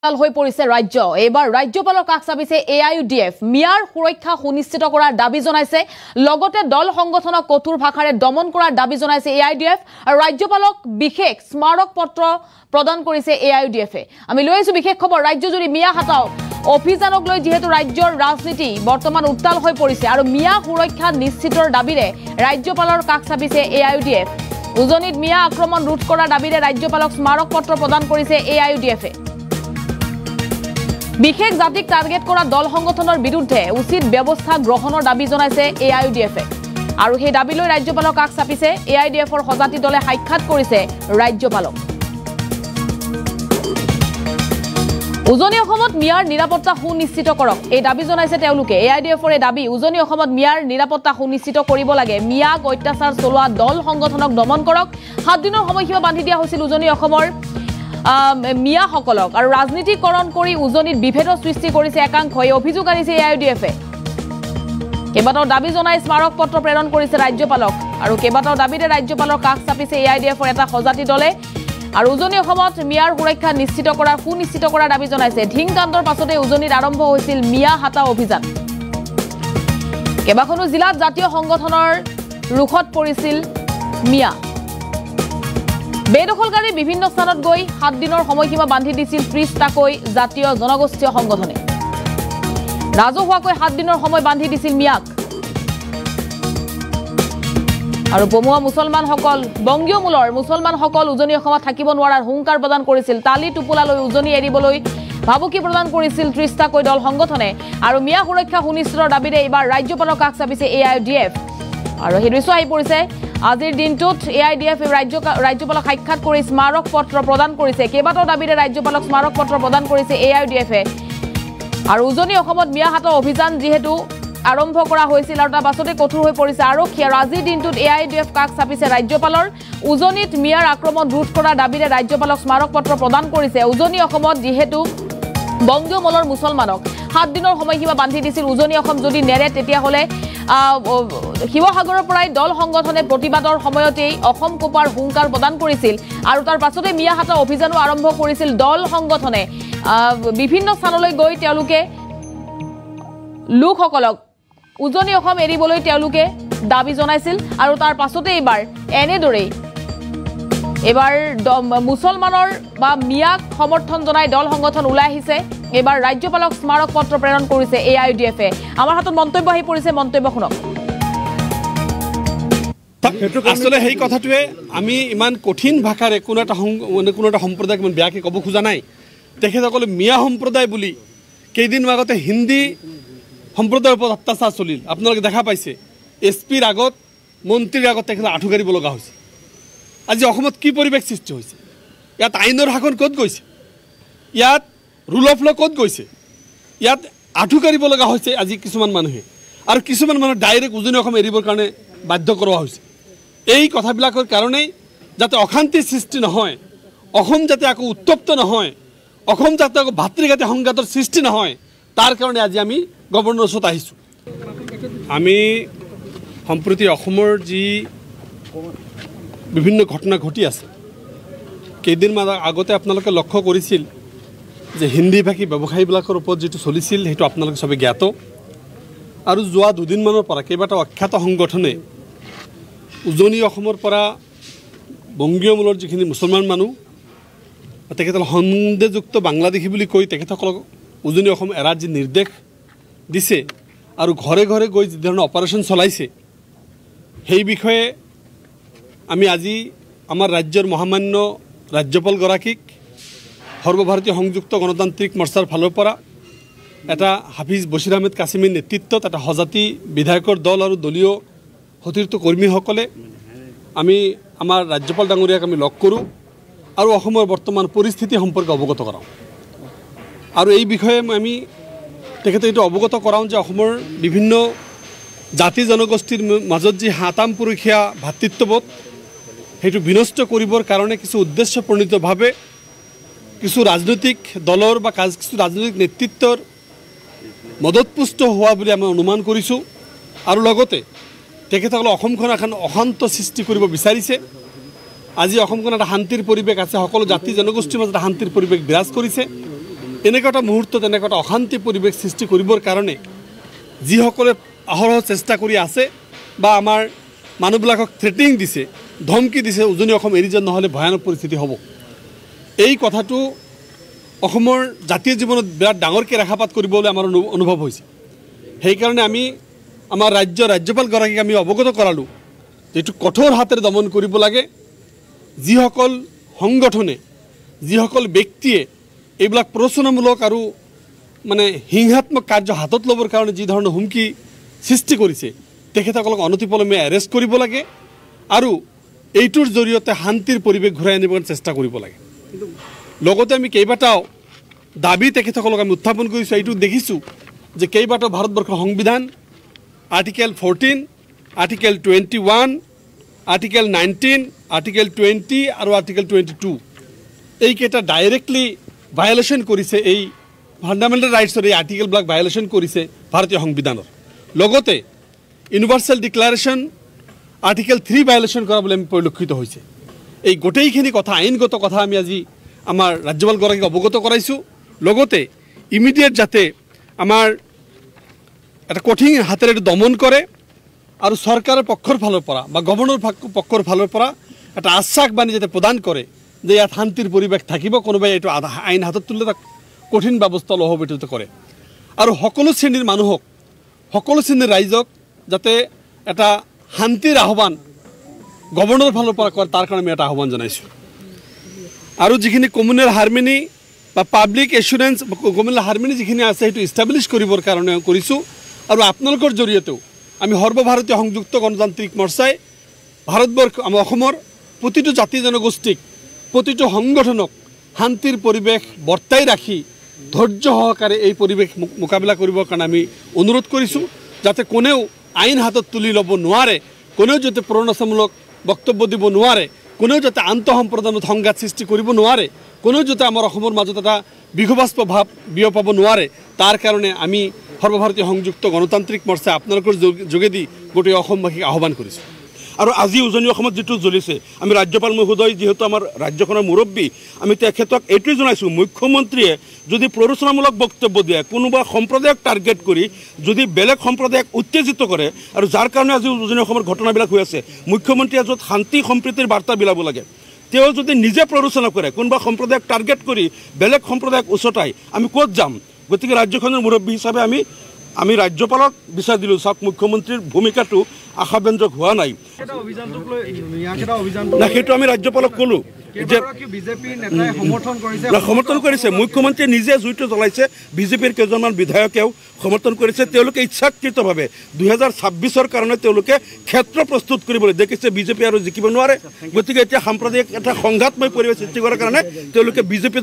হৈ পৰিছে ৰাজ্য এবাৰ ৰাজ্যপালৰ কাষ চাপিছে AIUDF মিয়াৰ সুৰক্ষা সুনিশ্চিত কৰাৰ দাবী জনাইছে লগতে দল সংগঠনক কঠোৰ ভাষাৰে দমন কৰাৰ দাবী জনাইছে AIUDF আৰু ৰাজ্যপালক বিশেষ স্মাৰক পত্ৰ প্ৰদান কৰিছে AIUDF আমি লৈ আছো বিশেষ খবৰ ৰাজ্যজুৰি মিয়া হাতাও অভিযানক লৈ যেহেতু ৰাজ্যৰ ৰাজনীতি বৰ্তমান উত্তাল হৈ পৰিছে আৰু মিয়া সুৰক্ষা নিশ্চিতৰ দাবীৰে ৰাজ্যপালৰ কাষ চাপিছে AIUDF উজনিত মিয়া আক্ৰমণ ৰোধ কৰাৰ দাবীৰে ৰাজ্যপালক স্মাৰক পত্ৰ প্ৰদান কৰিছে AIUDF বিশেষ জাতিক টাৰ্গেট কৰা দল সংগঠনৰ বিৰুদ্ধে উচিত ব্যৱস্থা গ্ৰহণৰ দাবী জনাইছে AIUDF আৰু সেই দাবী লৈ ৰাজ্যপালক কাষ চাপিছে AIUDFৰ সজাতি দলে সাক্ষাৎ কৰিছে ৰাজ্যপালক উজনি অসমত মিয়াৰ নিৰাপত্তা সুনিশ্চিত কৰক এই দাবী জনাইছে তেওঁলোকে AIUDFৰ এই দাবী উজনি অসমত মিয়াৰ নিৰাপত্তা সুনিশ্চিত কৰিব লাগে মিয়াক অত্যাচাৰ চলোৱা দল সংগঠনক দমন কৰক 7 দিনৰ সময়সীমা বান্ধি দিয়া হৈছিল উজনি অসমৰ মিয়া সকলক আৰু ৰাজনীতিকৰণ কৰি উজনিত বিভেদৰ সৃষ্টি কৰিছে একাংশই অভিযোগ আনিছে AIUDF কেবাটাও দাবী জনাই স্মাৰক পত্ৰ প্ৰেৰণ কৰিছে ৰাজ্যপালক আৰু কেবাটাও দাবীৰে ৰাজ্যপালৰ কাষ চাপিছে AIUDFৰ এটা সজাতি দলে আৰু উজনি অসমত মিয়াৰ সুৰক্ষা সুনিশ্চিত কৰাৰ দাবী জনাইছে ধিংকাণ্ডৰ পাছতে উজনিত আৰম্ভ হৈছিল মিয়া হাতা অভিযান কেবাখনো জিলাত জাতীয় সংগঠনৰ ৰুখত পৰিছিল মিয়া বেদখলকাৰী বিভিন্ন স্থানত গৈ 7 দিনৰ সময়সীমা বান্ধি দিছিল 30টাকৈ জাতীয় জনগোষ্ঠীয় সংগঠনে ৰাজহুৱাকৈ 7 দিনৰ সময় বান্ধি দিছিল মিয়াক আৰু বমুৱা মুছলমানসকল বংগীয় মূলৰ মুছলমানসকল উজনি অসমত থাকিব নোৱাৰাৰ হুংকাৰ প্ৰদান কৰিছিল তালি টুপুলালৈ উজনি এৰিবলৈ ভাবুকি প্ৰদান কৰিছিল 30টাকৈ দল সংগঠনে আৰু মিয়া সুৰক্ষা সুনিশ্চিতৰ দাবীৰে এইবাৰ ৰাজ্যপালৰ কাষ চাপিছে AIUDF আৰু সেই দৃশ্য আহি পৰিছে আজিৰ দিনটোত AIUDF ৰাজ্যপালক সাক্ষাৎ কৰি স্মাৰক পত্ৰ প্ৰদান কৰিছে কেবাটাও দাবীৰে ৰাজ্যপালক স্মাৰক পত্ৰ প্ৰদান কৰিছে AIUDF আৰু উজনি অসমত মিয়া হাতৰ অভিযান যেহেতু আৰম্ভ কৰা হৈছিল আৰু তাৰ পাছতে কঠোৰ হৈ পৰিছে আৰক্ষী আৰু আজিৰ দিনটোত AIUDF কাষ চাপিছে ৰাজ্যপালৰ উজনিত মিয়াৰ আক্ৰমণ ৰোধ কৰাৰ দাবীৰে ৰাজ্যপালক স্মাৰক পত্ৰ প্ৰদান কৰিছে উজনি অসমত যেহেতু বংগীয় মূলৰ মুছলমানক 7 দিনৰ সময়সীমা বান্ধি দিছিল উজনি অসম যদি নেৰে তেতিয়া হলে শিৱসাগৰৰ পৰাই দল সংগঠনে প্ৰতিবাদৰ সময়তেই অসম কোপাৰ হুংকাৰ প্ৰদান কৰিছিল আৰু তাৰ পাছতে মিয়া হাতা অভিযানো আৰম্ভ কৰিছিল দল সংগঠনে বিভিন্ন স্থানলৈ গৈ তেওঁলোকে লোকসকলক উজনি অসম এৰিবলৈ তেওঁলোকে দাবী জনাইছিল আৰু তাৰ পাছতে এনেদৰেই এবাৰ মুছলমানৰ বা মিয়াক সমৰ্থন জনাই দল সংগঠন ওলাই আহিছে এবাৰ ৰাজ্যপালক স্মাৰক পত্ৰ প্ৰেৰণ কৰিছে AIUDF আমাৰ হাতত মন্তব্য আহি পৰিছে মন্তব্য শুনক আসলে সেই কথাটোৱে আমি ইমান কঠিন ভাষাৰে কোনো এটা সম্প্ৰদায়ক ইমান বেয়াকৈ ক'ব খোজা নাই তেখেতসকলে মিয়া সম্প্ৰদায় বুলি কেইদিন আগতে হিন্দী সম্প্ৰদায়ৰ ওপৰত অত্যাচাৰ চলিল আপোনালোকে দেখা পাইছে SPৰ আগত মন্ত্ৰীৰ আগত তেখেত আঁঠু কাঢ়িব লগা হৈছে আজি অসমত কি পৰিৱেশ সৃষ্টি হৈছে ইয়াত আইনৰ শাসন ক'ত গৈছে ইয়াত ৰুল অফ ল ক'ত গৈছে ইয়াত আঁঠু কাঢ়িব লগা হৈছে আজি কিছুমান মানুহে আৰু কিছুমান মানুহ ডাইৰেক্ট উজনি অসম এৰিবৰ কাৰণে বাধ্য কৰোৱা হৈছে এই কথাবিলাকৰ কাৰণেই যাতে অশান্তিৰ সৃষ্টি নহয় অসম যাতে আকৌ উত্তপ্ত নহয় অসম যাতে আকৌ ভাতৃঘাতী সংঘাতৰ সৃষ্টি নহয় তাৰ কাৰণে আজি আমি গভৰ্ণৰ ওচৰত আহিছোঁ আমি সম্প্ৰতি অসমৰ যি বিভিন্ন ঘটনা ঘটি আছে কেইদিনমান আগতে আপোনালোকে লক্ষ্য কৰিছিল যে হিন্দীভাষী ব্যৱসায়ীবিলাকৰ ওপৰত যিটো চলিছিল সেইটো আপোনালোকে সবে জ্ঞাত আৰু যোৱা দুদিনমানৰ পৰা কেইবাটাও অখ্যাত সংগঠনে উজনি অসমৰ পৰা বংগীয় মূলৰ যিখিনি মুছলমান মানুহ তেখেতসকল সন্দেহযুক্ত বাংলাদেশী বুলি কৈ তেখেতসকলক উজনি অসম এৰাৰ যি নিৰ্দেশ দিছে আৰু ঘৰে ঘৰে গৈ যি ধৰণৰ অপাৰেশ্যন চলাইছে সেই বিষয়ে আমি আজি আমাৰ ৰাজ্যৰ মহামান্য ৰাজ্যপালগৰাকীক সৰ্বভাৰতীয় সংযুক্ত গণতান্ত্ৰিক মৰ্চাৰ ফালৰ পৰা এটা হাফিজ বছিৰ আহমেদ কাছিমিৰ নেতৃত্বত এটা সজাতি বিধায়কৰ দল আৰু দলীয় সতীৰ্থ কৰ্মীসকলে আমি আমাৰ ৰাজ্যপাল ডাঙৰীয়াক আমি লগ কৰোঁ আৰু অসমৰ বৰ্তমান পৰিস্থিতি সম্পৰ্কে অৱগত কৰাওঁ আৰু এই বিষয়ে আমি তেখেতে এইটো অৱগত কৰাওঁ যে অসমৰ বিভিন্ন জাতি জনগোষ্ঠীৰ মাজত যি হাতামপুৰুষীয়া ভাতৃত্ববোধ সেইটো বিনষ্ট কৰিবৰ কাৰণে কিছু উদ্দেশ্যপ্ৰণীতভাৱে কিছু ৰাজনৈতিক দলৰ বা কিছু ৰাজনৈতিক নেতৃত্বৰ মদতপুষ্ট হোৱা বুলি আমি অনুমান কৰিছোঁ আৰু লগতে তেখেতসকলে অসমখন এখন অশান্ত সৃষ্টি কৰিব বিচাৰিছে আজি অসমখন এটা শান্তিৰ পৰিৱেশ আছে সকলো জাতি জনগোষ্ঠীৰ মাজত শান্তিৰ পৰিৱেশ বিৰাজ কৰিছে এনেকুৱা এটা মুহূৰ্তত এনেকুৱা এটা অশান্তি পৰিৱেশ সৃষ্টি কৰিবৰ কাৰণে যিসকলে অহৰহ চেষ্টা কৰি আছে বা আমাৰ মানুহবিলাকক থ্ৰেটিং দিছে, ধমকি দিছে, উজনি অসম এৰি যোৱা নহ'লে ভয়ানক পৰিস্থিতি হ'ব, এই কথাটো অসমৰ জাতীয় জীৱনত বিৰাট ডাঙৰকৈ ৰেখাপাত কৰিবলৈ আমাৰ অনুভৱ হৈছে। সেইকাৰণে আমি আমাৰ ৰাজ্যপালগৰাকীক আমি অৱগত কৰালোঁ যিটো কঠোৰ হাতেৰে দমন কৰিব লাগে। যিসকল সংগঠনে, যিসকল ব্যক্তিয়ে এইবিলাক প্ৰৰোচনামূলক আৰু মানে হিংসাত্মক কাৰ্য হাতত ল'বৰ কাৰণে যি ধৰণৰ হুমকি সৃষ্টি কৰিছে তেখেতসকলক অনতিপলমে এৰেষ্ট কৰিব লাগে আৰু এইটোৰ জৰিয়তে শান্তিৰ পৰিৱেশ ঘূৰাই আনিবলৈ চেষ্টা কৰিব লাগে। লগতে আমি কেইবাটাও দাবী তেখেতসকলক আমি উত্থাপন কৰিছোঁ। এইটো দেখিছোঁ যে কেইবাটাও ভাৰতবৰ্ষৰ সংবিধান আৰ্টিকেল 14, আৰ্টিকেল 21, আৰ্টিকেল 19, আৰ্টিকেল 20 আৰু আৰ্টিকেল 22 এইকেইটা ডাইৰেক্টলি ভায়লেশ্যন কৰিছে। এই ফাণ্ডামেণ্টেল ৰাইটছৰ এই আৰ্টিকেলবিলাক ভায়লেশ্যন কৰিছে ভাৰতীয় সংবিধানৰ। লগতে ইউনিভাৰ্চেল ডিক্লাৰেশ্যন আৰ্টিকেল 3 ভায়লেশ্যন কৰা বুলি আমি পৰিলক্ষিত হৈছে। এই গোটেইখিনি কথা, আইনগত কথা আমি আজি আমাৰ ৰাজ্যপালগৰাকীক অৱগত কৰাইছোঁ। লগতে ইমিডিয়েট যাতে আমাৰ এটা কঠিন হাতেৰে দমন কৰে আৰু চৰকাৰৰ পক্ষৰ ফালৰ পৰা বা গভৰ্ণৰ পক্ষৰ ফালৰ পৰা এটা আশ্বাসবাণী যাতে প্ৰদান কৰে যে ইয়াত শান্তিৰ পৰিৱেশ থাকিব, কোনোবাই এইটো আইন হাতত তুলিলে তাক কঠিন ব্যৱস্থা লোৱা হ'ব এইটো কৰে। আৰু সকলো শ্ৰেণীৰ মানুহক, সকলো শ্ৰেণীৰ ৰাইজক যাতে এটা শান্তিৰ আহ্বান গভৰ্ণৰ ফালৰ পৰা কৰে তাৰ কাৰণে আমি এটা আহ্বান জনাইছোঁ। আৰু যিখিনি কমিউনেল হাৰ্মনি বা পাব্লিক এচুৰেঞ্চ কমিউনেল হাৰ্মনি যিখিনি আছে সেইটো ইষ্টাব্লিছ কৰিবৰ কাৰণে কৰিছোঁ। আৰু আপোনালোকৰ জৰিয়তেও আমি সৰ্বভাৰতীয় সংযুক্ত গণতান্ত্ৰিক মৰ্চাই ভাৰতবৰ্ষ আমাৰ অসমৰ প্ৰতিটো জাতি জনগোষ্ঠীক, প্ৰতিটো সংগঠনক শান্তিৰ পৰিৱেশ বৰ্তাই ৰাখি ধৈৰ্য সহকাৰে এই পৰিৱেশ মোকাবিলা কৰিবৰ কাৰণে আমি অনুৰোধ কৰিছোঁ, যাতে কোনেও আইন হাতত তুলি ল'ব নোৱাৰে, কোনেও যাতে প্ৰৰোচনামূলক বক্তব্য দিব নোৱাৰে, কোনেও যাতে আন্তঃসম্প্ৰদায়ত সংঘাত সৃষ্টি কৰিব নোৱাৰে, কোনেও যাতে আমাৰ অসমৰ মাজত এটা বিঘবাস্প ভাৱ বিয়পাব নোৱাৰে। তাৰ কাৰণে আমি সৰ্বভাৰতীয় সংযুক্ত গণতান্ত্ৰিক মৰ্চাই আপোনালোকৰ যোগেদি গোটেই অসমবাসীক আহ্বান কৰিছোঁ। আৰু আজি উজনি অসমত যিটো জ্বলিছে, আমি ৰাজ্যপাল মহোদয় যিহেতু আমাৰ ৰাজ্যখনৰ মুৰব্বী, আমি তেখেতক এইটোৱে জনাইছোঁ, মুখ্যমন্ত্ৰীয়ে যদি প্ৰৰোচনামূলক বক্তব্য দিয়ে, কোনোবা সম্প্ৰদায়ক টাৰ্গেট কৰি যদি বেলেগ সম্প্ৰদায়ক উত্তেজিত কৰে, আৰু যাৰ কাৰণে আজি উজনি অসমৰ ঘটনাবিলাক হৈ আছে, মুখ্যমন্ত্ৰীয়ে য'ত শান্তি সম্প্ৰীতিৰ বাৰ্তা বিলাব লাগে তেওঁ যদি নিজে প্ৰৰোচনা কৰে, কোনোবা সম্প্ৰদায়ক টাৰ্গেট কৰি বেলেগ সম্প্ৰদায়ক উচতাই, আমি ক'ত যাম? গতিকে ৰাজ্যখনৰ মুৰব্বী হিচাপে আমি ৰাজ্যপালক বিচাৰ দিলোঁ, চাওক মুখ্যমন্ত্ৰীৰ ভূমিকাটো আশাব্যঞ্জক হোৱা নাই। সেইটো আমি ৰাজ্যপালক ক'লোঁ যে সমৰ্থন কৰিছে, মুখ্যমন্ত্ৰীয়ে নিজে জুইটো জ্বলাইছে, বিজেপিৰ কেইজনমান বিধায়কেও সমৰ্থন কৰিছে। তেওঁলোকে ইচ্ছাকৃতভাৱে 2026 কাৰণে তেওঁলোকে ক্ষেত্ৰ প্ৰস্তুত কৰিবলৈ দেখিছে বিজেপি আৰু জিকিব নোৱাৰে। গতিকে এতিয়া সাম্প্ৰদায়িক এটা সংঘাতময় পৰিৱেশ সৃষ্টি কৰাৰ কাৰণে তেওঁলোকে বিজেপি